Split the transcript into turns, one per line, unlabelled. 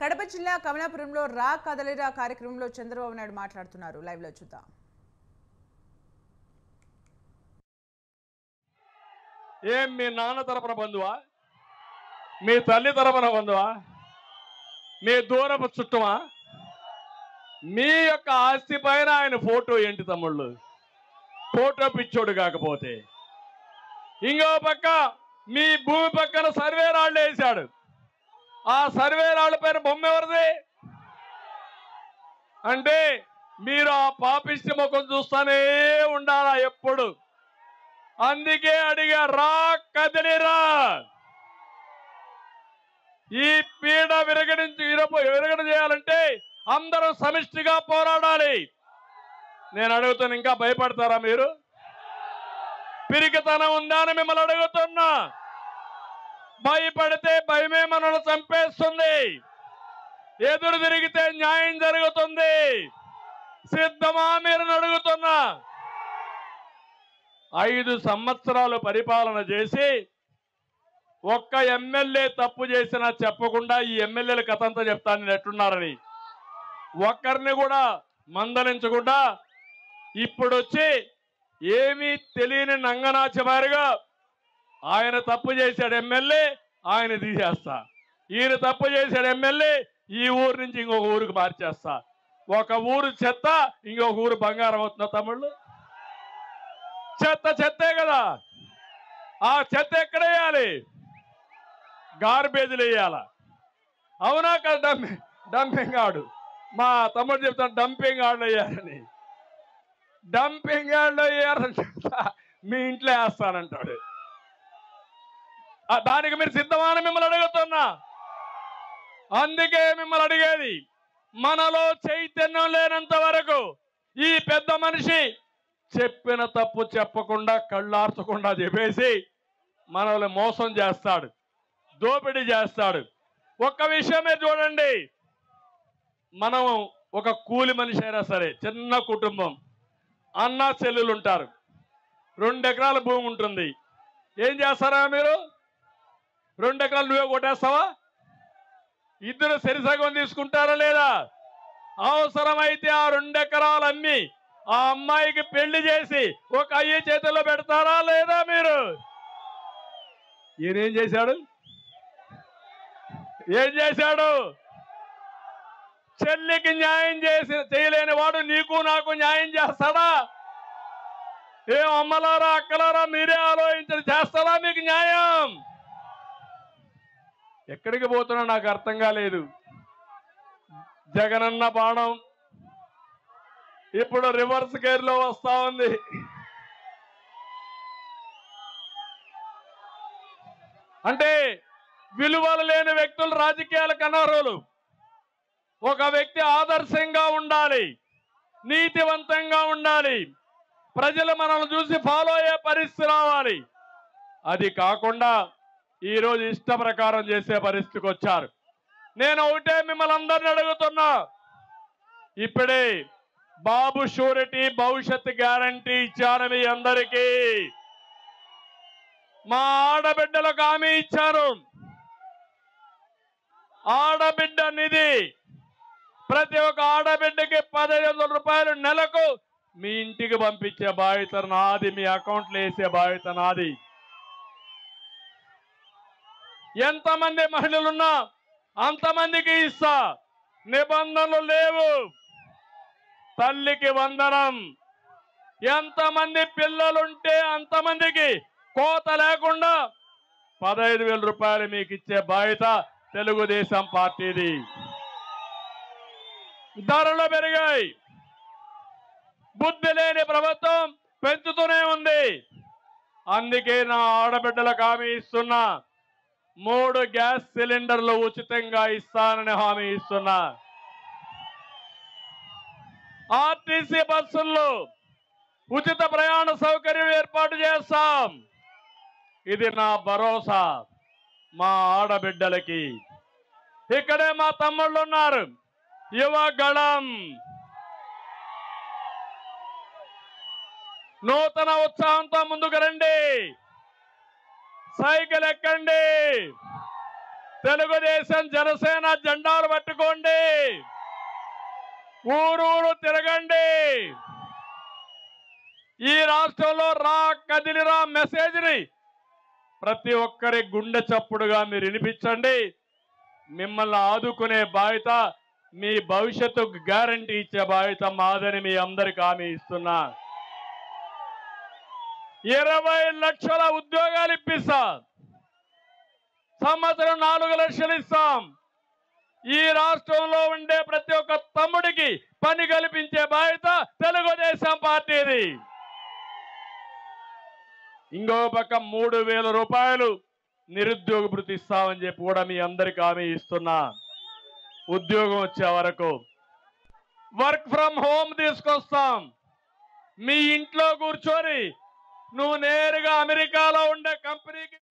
కడప జిల్లా కమలాపురంలో రా కదలిరా కార్యక్రమంలో చంద్రబాబు నాయుడు మాట్లాడుతున్నారు. లైవ్ లో చూద్దాం.
ఏం మీ నాన్న తరపున బంధువా, మీ తల్లి తరపున బంధువా, మీ దూరపు చుట్టమా? మీ యొక్క ఆస్తి పైన ఆయన ఫోటో ఏంటి తమ్ముళ్ళు? ఫోటో పిచ్చోడు కాకపోతే ఇంకో పక్క మీ భూమి పక్కన సర్వే రాళ్ళు వేశాడు. ఆ సర్వే రాళ్ళ పైన బొమ్మ ఎవరిది? అంటే మీరు ఆ పాపిష్టి ముఖం చూస్తానే ఉండాలా ఎప్పుడు. అందుకే అడిగా, రా కదిలిరా. ఈ పీడ విరగడ చేయాలంటే అందరూ సమిష్టిగా పోరాడాలి. నేను అడుగుతున్నా, ఇంకా భయపడతారా మీరు? పిరికితనం ఉందా అని మిమ్మల్ని అడుగుతున్నా. భయపడితే భయమే మనల్ని చంపేస్తుంది. ఎదురు తిరిగితే న్యాయం జరుగుతుంది. సిద్ధమా మీరు అడుగుతున్నా? 5 సంవత్సరాలు పరిపాలన చేసి ఒక్క ఎమ్మెల్యే తప్పు చేసినా చెప్పకుండా ఈ ఎమ్మెల్యేల కథ అంతా చెప్తాను ఎట్టున్నారని ఒక్కరిని కూడా మందలించకుండా ఇప్పుడు వచ్చి ఏమీ తెలియని నంగనాచమారిగా ఆయన తప్పు చేశాడు ఎమ్మెల్యే, ఆయన తీసేస్తా. ఈయన తప్పు చేశాడు ఎమ్మెల్యే, ఈ ఊరు నుంచి ఇంకొక ఊరికి మార్చేస్తా. ఒక ఊరు చెత్త, ఇంకొక ఊరు బంగారం అవుతున్నా తమ్ముళ్ళు. చెత్త చెత్తే కదా. ఆ చెత్త ఎక్కడ వేయాలి? గార్బేజ్లు వేయాల. అవునా కదా? డంపింగ్ ఆడు. మా తమ్ముడు చెప్తాను, డంపింగ్ ఆడలు వేయాలని. డంపింగ్ యార్డ్లో వేయాలని చెప్తా, మీ ఇంట్లో వేస్తానంటాడు. దానికి మీరు సిద్ధమా అని మిమ్మల్ని అడుగుతున్నా. అందుకే మిమ్మల్ని అడిగేది, మనలో చైతన్యం లేనంత వరకు ఈ పెద్ద మనిషి చెప్పిన తప్పు చెప్పకుండా కళ్ళార్చకుండా చెప్పేసి మనల్ని మోసం చేస్తాడు, దోపిడీ చేస్తాడు. ఒక్క విషయమే చూడండి, మనం ఒక కూలి మనిషి అయినా సరే, చిన్న కుటుంబం, అన్న చెల్లెలు ఉంటారు, 2 ఎకరాల భూమి ఉంటుంది. ఏం చేస్తారా మీరు? 2 ఎకరాలు నువ్వే కొట్టేస్తావా? ఇద్దరు సరిసగం తీసుకుంటారా లేదా? అవసరమైతే ఆ 2 ఎకరాలు అమ్మి ఆ అమ్మాయికి పెళ్లి చేసి ఒక అయ్య చేతిలో పెడతారా లేదా మీరు? ఈయనేం చేశాడు? ఏం చేశాడు? చెల్లికి న్యాయం చేయలేని వాడు నీకు నాకు న్యాయం చేస్తాడా? ఏం అమ్మలారా అక్కలారా మీరే ఆలోచించి చేస్తారా మీకు న్యాయం? ఎక్కడికి పోతున్నా నాకు అర్థం కాలేదు. జగనన్న బాణం ఇప్పుడు రివర్స్ గేర్ లో వస్తా ఉంది. అంటే విలువలు లేని వ్యక్తులు రాజకీయాలకు అనర్హులు. ఒక వ్యక్తి ఆదర్శంగా ఉండాలి, నీతివంతంగా ఉండాలి, ప్రజలు మనల్ని చూసి ఫాలో అయ్యే పరిస్థితి రావాలి. అది కాకుండా ఈరోజు ఇష్ట ప్రకారం చేసే పరిస్థితికి వచ్చారు. నేను ఒకటే మిమ్మల్ని అందరిని అడుగుతున్నా, ఇప్పుడే బాబు షూరిటీ భవిష్యత్ గ్యారంటీ ఇచ్చాను మీ అందరికీ. మా ఆడబిడ్డలకు హామీ ఇచ్చాను. ఆడబిడ్డ నిధి, ప్రతి ఒక్క ఆడబిడ్డకి 1500 రూపాయలు నెలకు మీ ఇంటికి పంపించే బాధ్యత నాది, మీ అకౌంట్లో వేసే బాధ్యత నాది. ఎంతమంది మహిళలున్నా అంతమందికి ఇస్తా, నిబంధనలు లేవు. తల్లికి వందనం, ఎంతమంది పిల్లలుంటే అంతమందికి కోత లేకుండా 15,000 రూపాయలు మీకు ఇచ్చే బాధ్యత తెలుగుదేశం పార్టీది. ధరలు పెరిగాయి, బుద్ధి లేని ప్రభుత్వం పెంచుతూనే ఉంది. అందుకే నా ఆడబిడ్డలకు హామీ ఇస్తున్నా, 3 గ్యాస్ సిలిండర్లు ఉచితంగా ఇస్తానని హామీ ఇస్తున్నా. ఆర్టీసీ బస్సుల్లో ఉచిత ప్రయాణ సౌకర్యం ఏర్పాటు చేస్తాం. ఇది నా భరోసా మా ఆడబిడ్డలకి. ఇక్కడే మా తమ్ముళ్ళు ఉన్నారు, యువగళం, నూతన ఉత్సాహంతో ముందుకు రండి, సైకిల్ ఎక్కండి, తెలుగుదేశం జనసేన జెండాలు పట్టుకోండి, ఊరూరు తిరగండి. ఈ రాష్ట్రంలో రా కదిలిరా మెసేజ్ని ప్రతి ఒక్కరి గుండె చప్పుడుగా మీరు వినిపించండి. మిమ్మల్ని ఆదుకునే బాధ్యత, మీ భవిష్యత్తుకు గ్యారంటీ ఇచ్చే బాధ్యత మాదని మీ అందరికి హామీ ఇస్తున్నా. 20 లక్షల ఉద్యోగాలు ఇప్పిస్తాం, సంవత్సరం 4 లక్షలు ఇస్తాం. ఈ రాష్ట్రంలో ఉండే ప్రతి ఒక్క తమ్ముడికి పని కల్పించే బాధ్యత తెలుగుదేశం పార్టీది. ఇంకో పక్క 3,000 రూపాయలు నిరుద్యోగ భృతి ఇస్తామని చెప్పి కూడా మీ అందరికి హామీ ఇస్తున్నా. ఉద్యోగం వచ్చే వరకు వర్క్ ఫ్రమ్ హోమ్ తీసుకొస్తాం. మీ ఇంట్లో కూర్చొని నువ్వు నేరుగా అమెరికాలో ఉండే కంపెనీకి